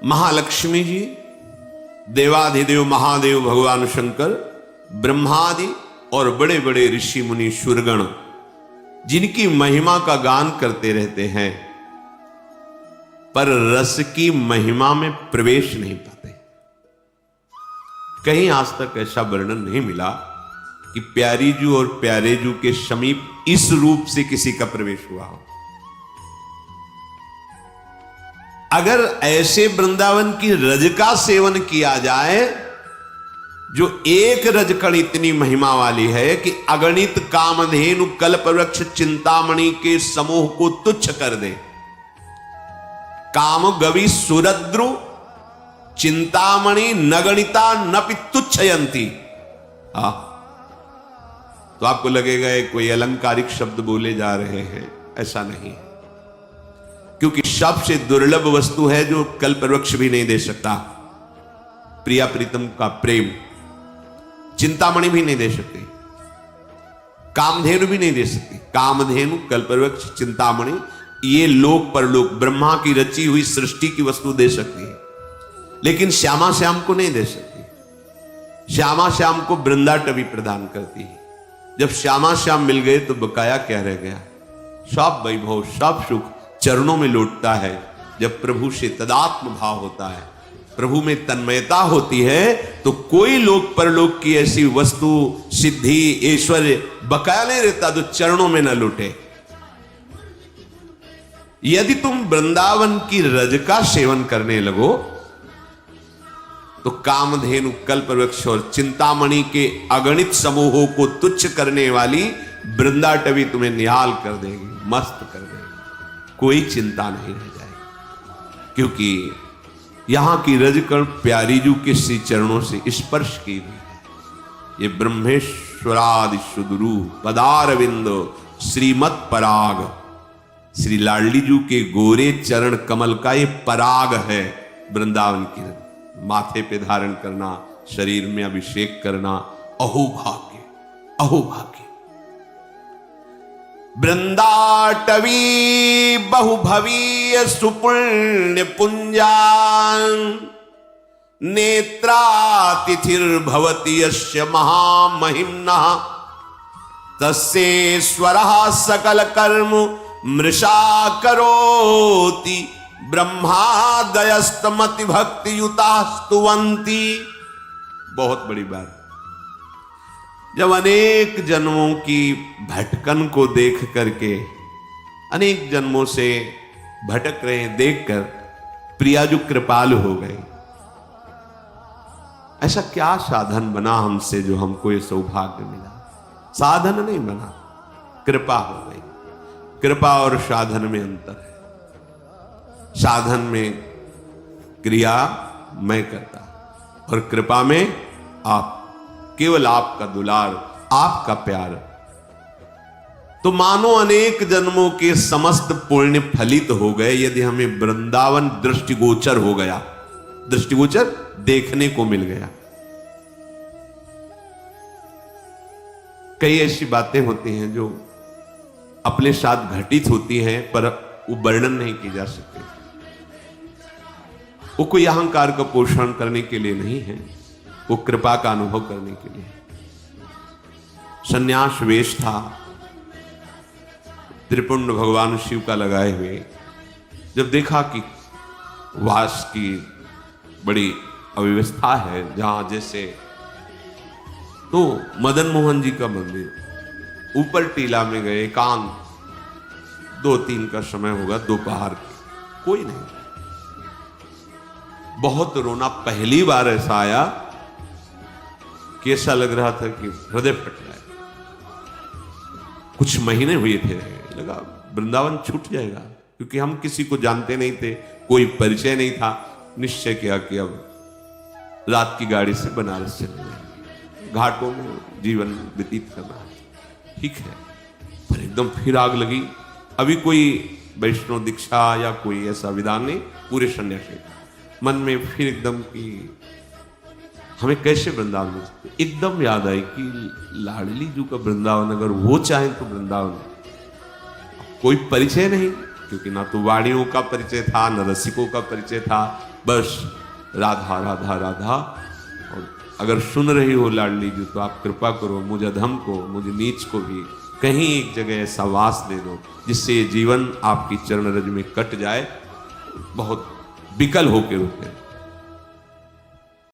महालक्ष्मी जी, देवाधिदेव महादेव भगवान शंकर, ब्रह्मादि और बड़े बड़े ऋषि मुनि शूरगण जिनकी महिमा का गान करते रहते हैं, पर रस की महिमा में प्रवेश नहीं पाते। कहीं आज तक ऐसा वर्णन नहीं मिला कि प्यारी जू और प्यारे जू के समीप इस रूप से किसी का प्रवेश हुआ हो। अगर ऐसे वृंदावन की रज का सेवन किया जाए, जो एक रजकण इतनी महिमा वाली है कि अगणित कामधेनु कल्पवृक्ष चिंतामणि के समूह को तुच्छ कर दे। काम गवि सुरद्रु चिंतामणि नगणिता नपि तुच्छयंती। तो आपको लगेगा ये कोई अलंकारिक शब्द बोले जा रहे हैं, ऐसा नहीं है, क्योंकि सबसे दुर्लभ वस्तु है जो कल्पवृक्ष भी नहीं दे सकता। प्रिया प्रीतम का प्रेम चिंतामणि भी नहीं दे सकती, कामधेनु भी नहीं दे सकती। कामधेनु कल्पवृक्ष चिंतामणि ये लोक परलोक ब्रह्मा की रची हुई सृष्टि की वस्तु दे सकती है, लेकिन श्यामा श्याम को नहीं दे सकती। श्यामा श्याम को वृंदाटवी प्रदान करती है। जब श्यामा श्याम मिल गए तो बकाया क्या रह गया? सब वैभव सब सुख चरणों में लौटता है। जब प्रभु से तदात्म भाव होता है, प्रभु में तन्मयता होती है, तो कोई लोक परलोक की ऐसी वस्तु सिद्धि ऐश्वर्य बकाया नहीं रहता जो चरणों में न लौटे। यदि तुम वृंदावन की रज का सेवन करने लगो तो कामधेनु कल्पवृक्ष और चिंतामणि के अगणित समूहों को तुच्छ करने वाली वृंदाटवी तुम्हें निहाल कर देगी, मस्त कर देगी, कोई चिंता नहीं रह जाएगी। क्योंकि यहां की रजकण प्यारीजू के श्री चरणों से स्पर्श की हुई है। ये ब्रह्मेश्वरादि सुदुरु पदारविंदो श्रीमत पराग, श्री लाडलीजू के गोरे चरण कमल का ये पराग है। वृंदावन की माथे पे धारण करना, शरीर में अभिषेक करना, अहोभाग्य अहोभाग्य। वृंदाटवी बहुभवीय सुपुण्य पुंजान नेत्रातिथिर्भवति यस्य महामहिम्ना तस्येश्वरः सकल कर्म मृषा करोति ब्रह्मादयस्तमति भक्ति युता स्तुवंती। बहुत बड़ी बात। जब अनेक जन्मों की भटकन को देख करके, अनेक जन्मों से भटक रहे हैं देखकर प्रियाजू कृपालु हो गए। ऐसा क्या साधन बना हमसे जो हमको ये सौभाग्य मिला? साधन नहीं बना, कृपा हो गई। कृपा और साधन में अंतर है। साधन में क्रिया मैं करता और कृपा में आप, केवल आपका दुलार, आपका प्यार। तो मानो अनेक जन्मों के समस्त पुण्य फलित हो गए यदि हमें वृंदावन दृष्टिगोचर हो गया, दृष्टिगोचर देखने को मिल गया। कई ऐसी बातें होती हैं जो अपने साथ घटित होती हैं पर वो वर्णन नहीं की जा सकती। वो कोई अहंकार का पोषण करने के लिए नहीं है, वो कृपा का अनुभव करने के लिए। सन्यास वेश था, त्रिपुंड भगवान शिव का लगाए हुए। जब देखा कि वास की बड़ी अव्यवस्था है जहां जैसे, तो मदन मोहन जी का मंदिर ऊपर टीला में गए, एकांत, 2-3 का समय होगा, दोपहर के, कोई नहीं। बहुत रोना, पहली बार ऐसा आया कि ऐसा लग रहा था कि हृदय फट जाए। कुछ महीने हुए थे, लगा वृंदावन छूट जाएगा, क्योंकि हम किसी को जानते नहीं थे, कोई परिचय नहीं था। निश्चय किया कि अब रात की गाड़ी से बनारस चले जाएंगे, घाटों में जीवन व्यतीत करना है। ठीक है, पर एकदम फिर आग लगी। अभी कोई वैष्णव दीक्षा या कोई ऐसा विधान नहीं, पूरे सन्यासी। मन में फिर एकदम कि हमें कैसे वृंदावन मिल सकते। एकदम याद आई कि लाडली जू का वृंदावन, अगर वो चाहे तो वृंदावन। कोई परिचय नहीं, क्योंकि ना तो वाणियों का परिचय था, न रसिकों का परिचय था, बस राधा राधा राधा। और अगर सुन रही हो लाडली जी तो आप कृपा करो मुझ अधम को, मुझ नीच को भी कहीं एक जगह ऐसा वास दे दो जिससे ये जीवन आपकी चरण रज में कट जाए, बहुत विकल होकर रुके।